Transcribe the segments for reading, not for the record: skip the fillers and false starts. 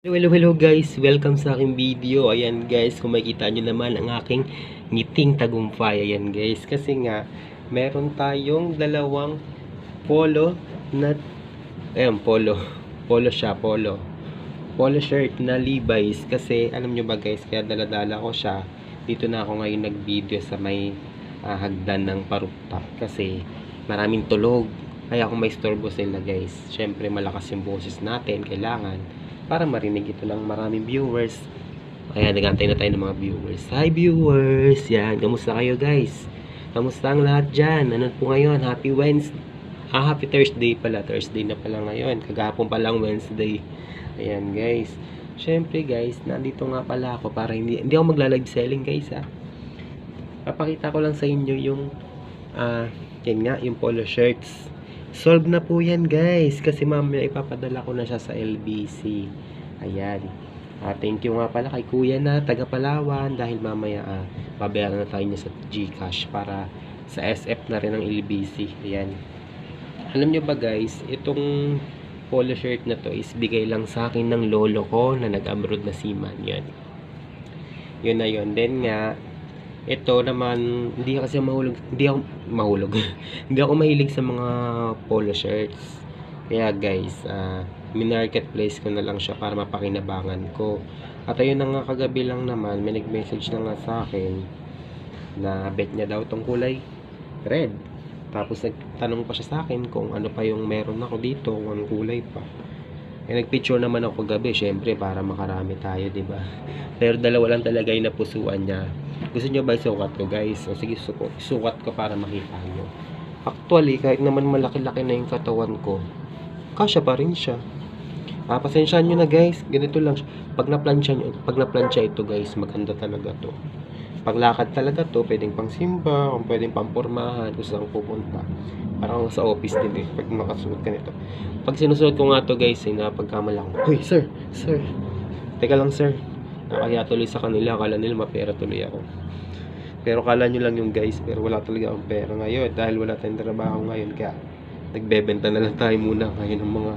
Hello guys, welcome sa aking video. Ayan guys, kung makikita nyo naman ang aking ngiting tagumpay. Ayan guys, kasi nga meron tayong dalawang polo na polo siya, polo shirt na Levi's. Kasi alam nyo ba guys, kaya daladala ko siya. Dito na ako ngayon nag video sa may hagdan ng paruptak kasi maraming tulog. Kaya kung may istorbo sila guys, syempre malakas yung boses natin, kailangan para marinig ito ng maraming viewers. Kaya nagantay na tayo ng mga viewers. Hi viewers! Yan, kamusta kayo guys? Kamusta ang lahat dyan? Ano po ngayon? Happy Wednesday. Happy Thursday pala. Thursday na pala ngayon. Kagahapon pa lang Wednesday. Ayan guys. Syempre guys, nandito nga pala ako para hindi ako magla-live selling guys ha. Papakita ko lang sa inyo yung yan nga, yung polo shirts. Solve na po yan guys, kasi mamaya ipapadala ko na siya sa LBC. Ayan. Thank you nga pala kay kuya na taga Palawan, dahil mamaya babayaran na tayo niya sa GCash para sa SF na rin ng LBC. Ayan. Alam nyo ba guys, itong polo shirt na to is bigay lang sa akin ng lolo ko na nag-abroad na seaman. Yan. Yun na yun. Then nga, ito naman, hindi ako mahulog. Hindi ako mahilig sa mga polo shirts. Kaya guys, minarketplace ko na lang siya para mapakinabangan ko. At ayun na nga, kagabi lang naman, may nag-message na nga sa akin na bet niya daw tong kulay red. Tapos nagtanong pa siya sa akin kung ano pa yung meron ako dito, kung anong kulay pa. Nagpicture naman ako kagabi, syempre para makarami tayo, 'di ba? Pero dalawa lang talaga yung napusuan niya. Gusto niyo ba isukat ko, guys? O sige, sukat ko para makita niyo. Actually, kahit naman malaki-laki na yung katawan ko, kasya pa rin siya. Pasensyahan niyo na, guys. Ganito lang. Pag na-plancha ito, guys, maganda talaga 'to. Paglakad talaga 'to, pwedeng pang simba, kung pwedeng pang pormahan, kung saan pupunta. Parang sa office din pag makasuot ka nito. Pag sinusuot ko nga to guys, napagkamala ko. Hoy, sir! Teka lang, sir. Nakaya tuloy sa kanila, akala nila mapera tuloy ako. Pero kala nyo lang yung guys, pero wala talaga akong pera ngayon dahil wala tayong trabaho ngayon, kaya nagbebenta na lang tayo muna ngayon ng mga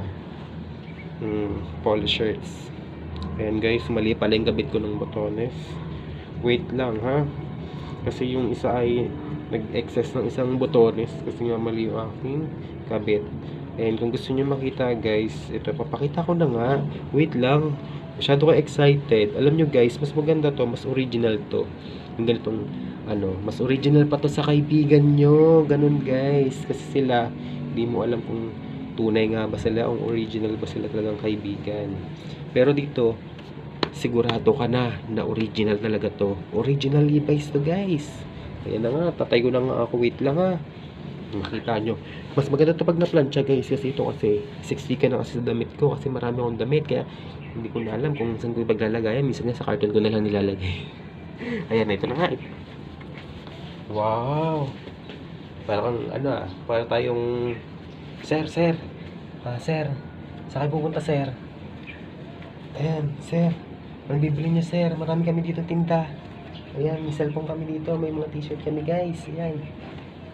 polo shirts. Ayan guys, mali pala yung kabit ko ng botones. Wait lang ha, kasi yung isa ay nag-excess ng isang botones kasi nga mali yung aking kabit. And kung gusto niyo makita guys, ito papakita ko na nga. Wait lang, masyado ka excited. Alam nyo guys, mas maganda to, mas original to. Yung ganitong mas original pa to sa kaibigan nyo. Ganun guys, kasi sila hindi mo alam kung tunay nga ba sila, kung original ba sila talagang kaibigan. Pero dito sigurado ka na original talaga to. Original Levi's to guys. Ayan na nga, tatay ko na nga ako. Wait lang ha, makita nyo. Mas maganda to pag na-plancha guys, kasi ito kasi 60 ka na kasi sa damit ko, kasi marami akong damit, kaya hindi ko na alam kung saan ko ipaglalagay. Minsan nga sa carton ko na lang nilalagay. Ayan, ito na nga. Wow, parang parang tayong sir, sir, saan kayo pupunta sir? Ayan, sir, anong bibili niyo sir? Marami kami dito tinda. Ayan, may cellphone kami dito, may mga t-shirt kami guys. Ayan.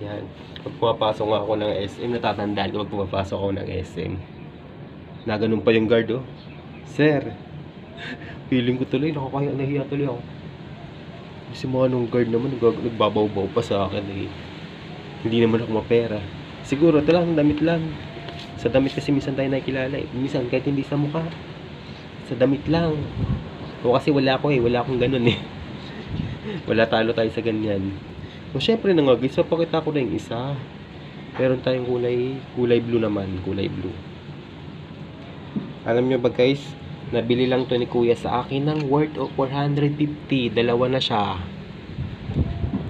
Yan. Pag pumapasok nga ako ng SM, natatandaan ko pag pumapasok ako ng SM. Na ganun pa yung guard, oh. Sir, feeling ko tuloy, nahiya tuloy ako. Kasi mga nung guard naman, nagbabaw-baw pa sa akin eh. Hindi naman ako mapera. Siguro, ito lang, damit lang. Sa damit kasi minsan tayo nakikilala eh. Minsan, kahit hindi sa mukha. Sa damit lang. O kasi wala akong ganun eh. Wala talo tayo sa ganyan. So, syempre na nga guys, so pakita ko na yung isa. Meron tayong kulay blue naman, kulay blue. Alam nyo ba guys, nabili lang to ni kuya sa akin ng worth of 450. Dalawa na siya.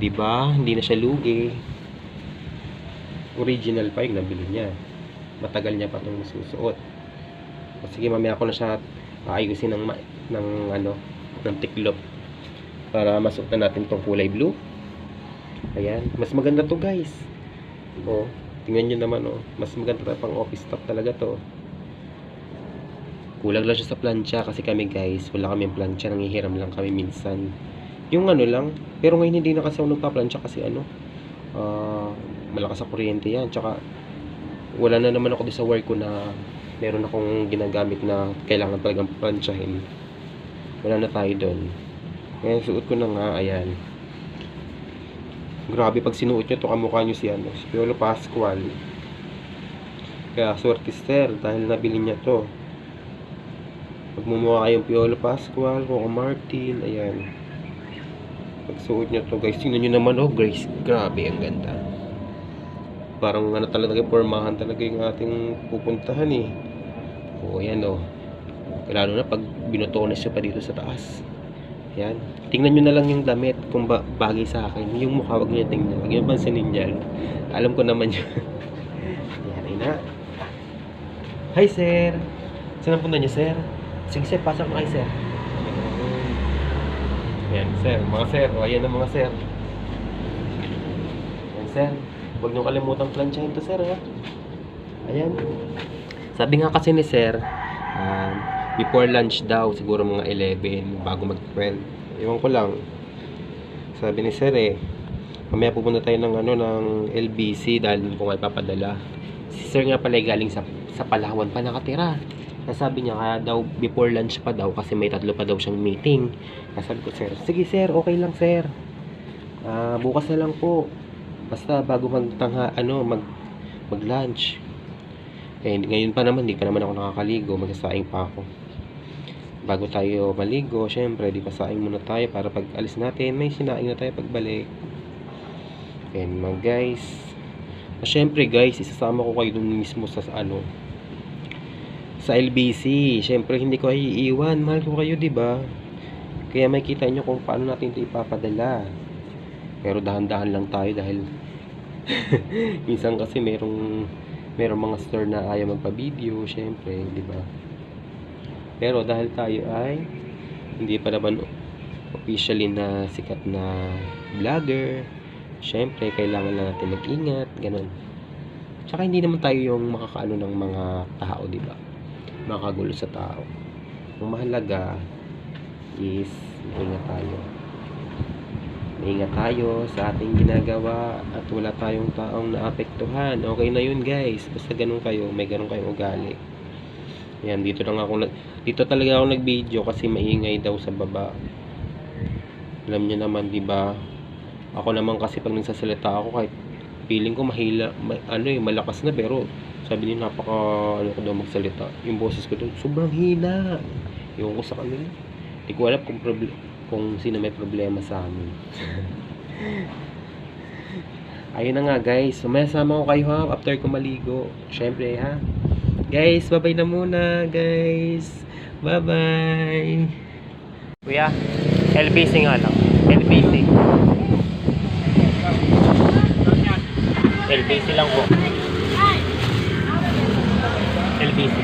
Diba? Hindi na siya lugi. Original pa yung nabili niya. Matagal niya pa itong masusuot. Sige, mamaya ko na siya ayusin ng tiklop para masuot na natin tong kulay blue. Ayan, mas maganda to guys. Tingnan nyo naman mas maganda pang office top talaga to. Kulang lang siya sa plancha kasi kami guys, wala kaming plancha, nangihiram lang kami minsan. Yung lang, pero ngayon hindi na kasi ako nagpa-plancha kasi malakas sa kuryente yan. Tsaka wala na naman ako sa work ko na meron akong ginagamit na kailangan talagang plansyahin. Wala na tayo doon. Ngayon, suot ko na nga, ayan. Grabe, pag sinuot nyo to, kamukha nyo si Piolo Pascual. Kaya, swerte sir, dahil nabili niya to. Magmumukha kayong Piolo Pascual, Coco Martin, ayan. Pagsuot nyo to, guys, tingnan nyo naman, oh, Grace, grabe, ang ganda. Parang ano talaga, pormahan talaga yung ating pupuntahan eh. O, ayan o. Lalo na pag binotones nyo pa dito sa taas. Ayan. Tingnan nyo na lang yung damit kung bagay sa akin. Yung mukha, wag nyo tingnan. Wag nyo pansinin dyan. Alam ko naman yun. Ayan, ayun na. Hi, sir. Saan ang punta nyo, sir? Sige, sir. Pasok mo kay sir. Ayan, sir. Mga sir. O, ayan ang mga sir. Ayan, sir. Huwag nyo kalimutang plansyahin to, sir, ha? Ayan. Sabi nga kasi ni sir, before lunch daw, siguro mga 11, bago mag-12. Ewan ko lang. Sabi ni sir, mamaya pupunta tayo ng, ng LBC dahil kung may papadala. Si sir nga pala galing sa Palawan pa nakatira. Sabi niya, kaya daw, before lunch pa daw, kasi may 3 pa daw siyang meeting. Sabi ko, sir, sige sir, okay lang sir. Bukas na lang po. Basta bago mag-lunch. Ngayon pa naman, di pa naman ako nakakaligo. Magsasaing pa ako. Bago tayo maligo, syempre, di pasaing muna tayo para pag alis natin, may sinaing na tayo pagbalik. Mga guys. Syempre guys, isasama ko kayo dun mismo sa sa LBC. Syempre, hindi ko kayo iiwan. Mahal ko kayo, di ba? Kaya makikita nyo kung paano natin ito ipapadala. Pero dahan-dahan lang tayo dahil minsan kasi merong mga store na ayaw magpa-video, syempre, di ba? Pero dahil tayo ay hindi pa naman officially na sikat na vlogger, syempre kailangan lang natin mag-ingat, ganun. Tsaka hindi naman tayo yung makakaano ng mga tao, di ba? Makagulo sa tao. Ang mahalaga is ingat tayo sa ating ginagawa at wala tayong taong naapektuhan. Okay na yun, guys. Basta ganun kayo, may ganun kayong ugali. Yan, dito talaga ako nag-video kasi maingay daw sa baba. Alam niyo naman, 'di ba? Ako naman kasi pag nagsasalita ako, kahit feeling ko malakas na, pero sabi niyo ko daw magsalita. Yung boses ko daw sobrang hina. Yung ko sa kanila. Hindi ko alam kung sino may problema sa amin. Ayun na nga, guys. May sama ko kayo, ha, after ko maligo. Syempre, ha. Guys, bye-bye na muna, guys. Bye-bye. Kuya, LBC nga lang. LBC. LBC lang po. LBC.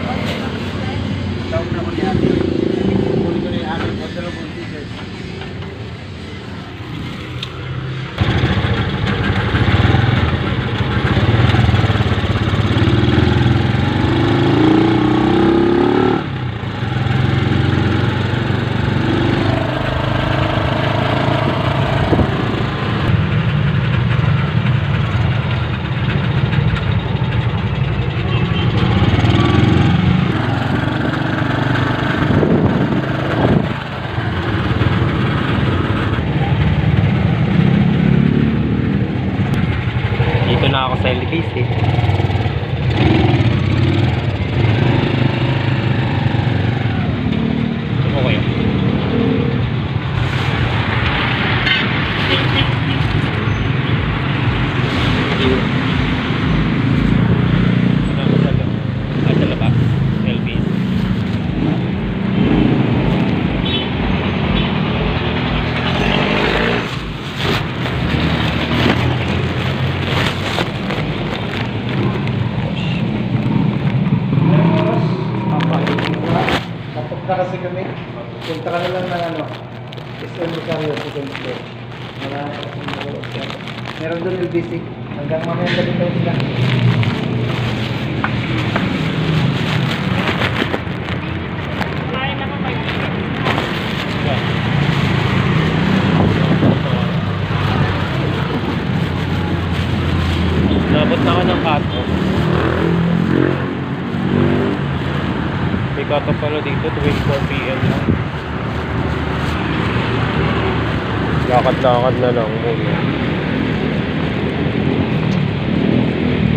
Dito na ako sa LBC. Okay. Sa labas. LBC. Na kasi kami, punta ka na lang ng SM Rosario, second floor. Meron doon LBC. Hanggang mamaya gabi tayo sila. Nabot na ako ng kato. Bata pala dito, 24 PM lang. Lakad-lakad na lang muna.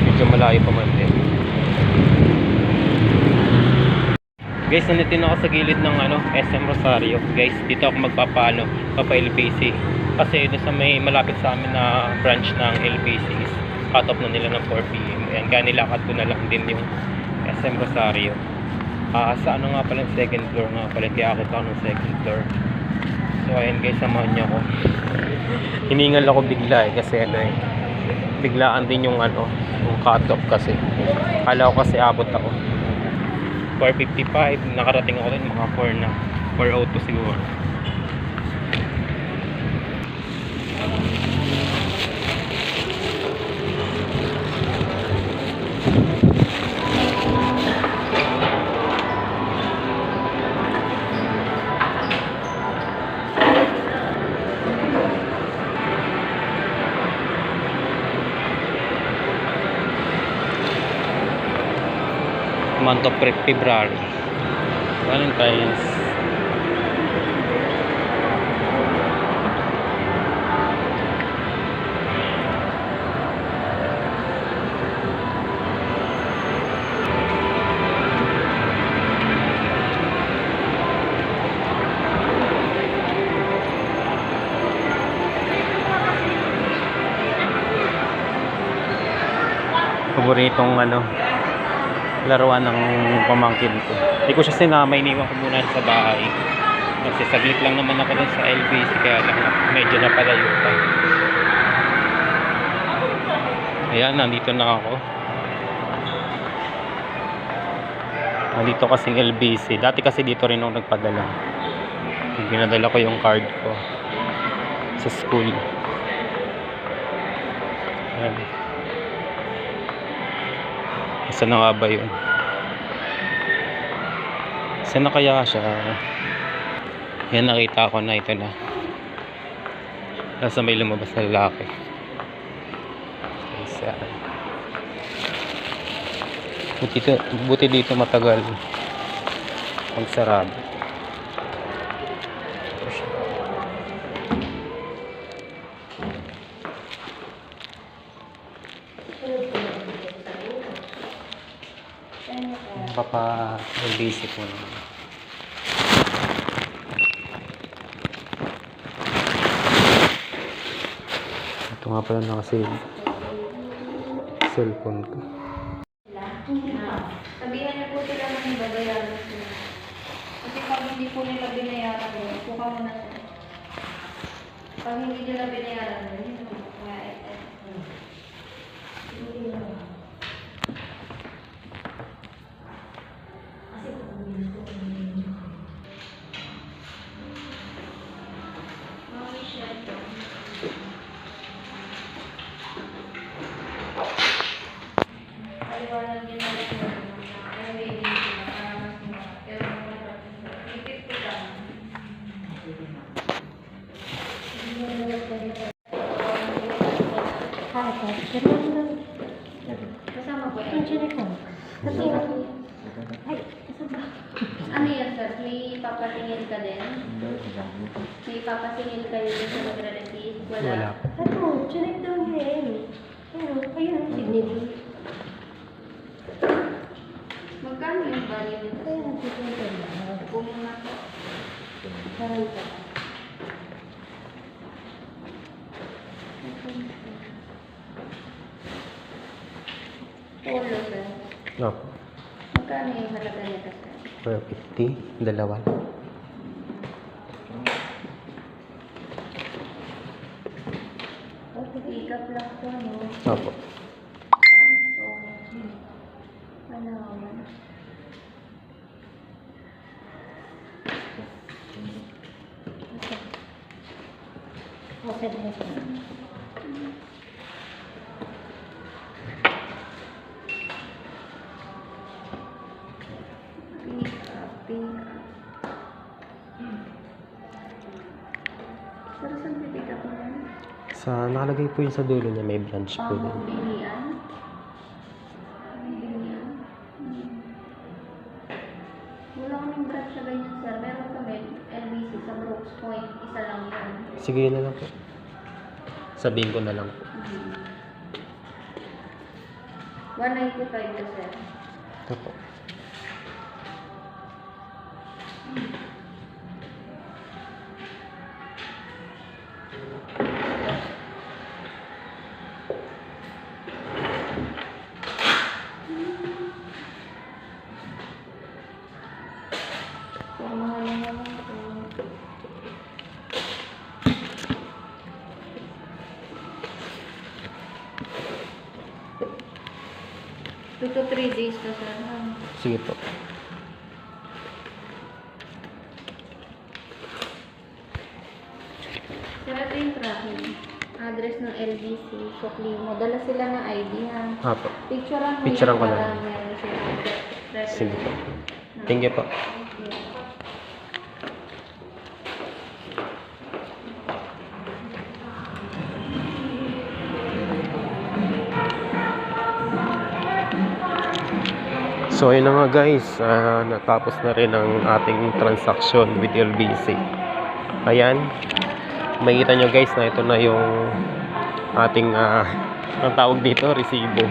Medyo malayo pa man din. Guys, nandito na ako sa gilid ng SM Rosario. Guys, dito ako papa-LBC. Kasi doon sa may malapit sa amin na branch ng LBC is cut off na nila ng 4 PM. Ayan, kaya nilakad ko na lang din yung SM Rosario. Sa nga pala, second floor nga pala. Kaya ako ng second floor. So ayan guys, samahan niyo ako. Hiningal ako bigla kasi biglaan din yung cut off kasi. Akala ko kasi abot ako. 4:55, nakarating ako din mga 4 na. 4:02 siguro. Month of February, Valentine's. Paboritong laruan ng pamangkin ko. Hindi ko siya sinama, iniwan ko muna sa bahay. Kasi saglit lang naman ako dun sa LBC, kaya lang medyo napalayo pa. Ayan, nandito na ako. Nandito kasing LBC. Dati kasi dito rin ako nagpadala. Pinadala ko yung card ko sa school. Ayan. Saan na nga ba yun? Saan na kaya siya? Yan, nakita ko na, ito na. Nasa may lumabas na lalaki. Isa. Buti dito matagal magsarado. Papa-LBC po na. Ito nga pala naka-save cellphone ko. Sabihan niyo po sila ng babayaran sila. Kasi pag hindi po nila binayaran mo, suka mo na sila. Pag hindi nila binayaran mo, yun mo. Kasama po yan. Ano yan, sir? May papasingil ka din? May papasingil kayo din sa magre-receive? Wala. Ano, chinek daw niya yan. Ayun, signature. Magkano yung value nito? Kaya nagsisimple lang. Kung na po. Parang ito. Polo, sir. Opo. Magkano yung halaga nito, sir? 450, dalawa. Pick-up lang po, no? Opo. So, ano naman? Okay, okay. Pick-up. Pero saan pick-up mo yan? Nakalagay po yun sa dulo niya, may branch po din. Pambilian? Pambilian? Wala point, isa lang yun. Sige, yun na lang po. Sabihin ko na lang po. 195 to sir. Ito po. Pero mahal na naman po. Two to 3 days na sir. Sige po. Sir, ito yung tracking. Address ng LBC, Suklimo. Dala sila ng ID ha. Apo. Picturean mo Picturean yan ko para lang. meron sila. Sige po. Thank you po. So ayun na nga guys, natapos na rin ang ating transaction with LBC. Ayan, makikita nyo guys na ito na yung ating ang tawag dito, resibo.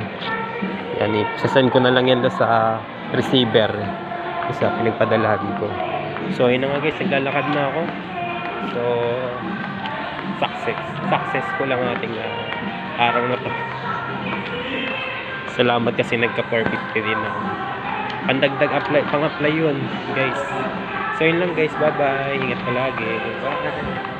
Yan, sasend ko na lang yan sa receiver sa pinagpadalahan ko. So ayun na nga guys, naglalakad na ako. So successful lang ating araw na to. Salamat kasi nagka-perfect din ako. Pandagdag pang-apply yun, guys. So yun lang guys, bye-bye. Ingat palagi. Bye.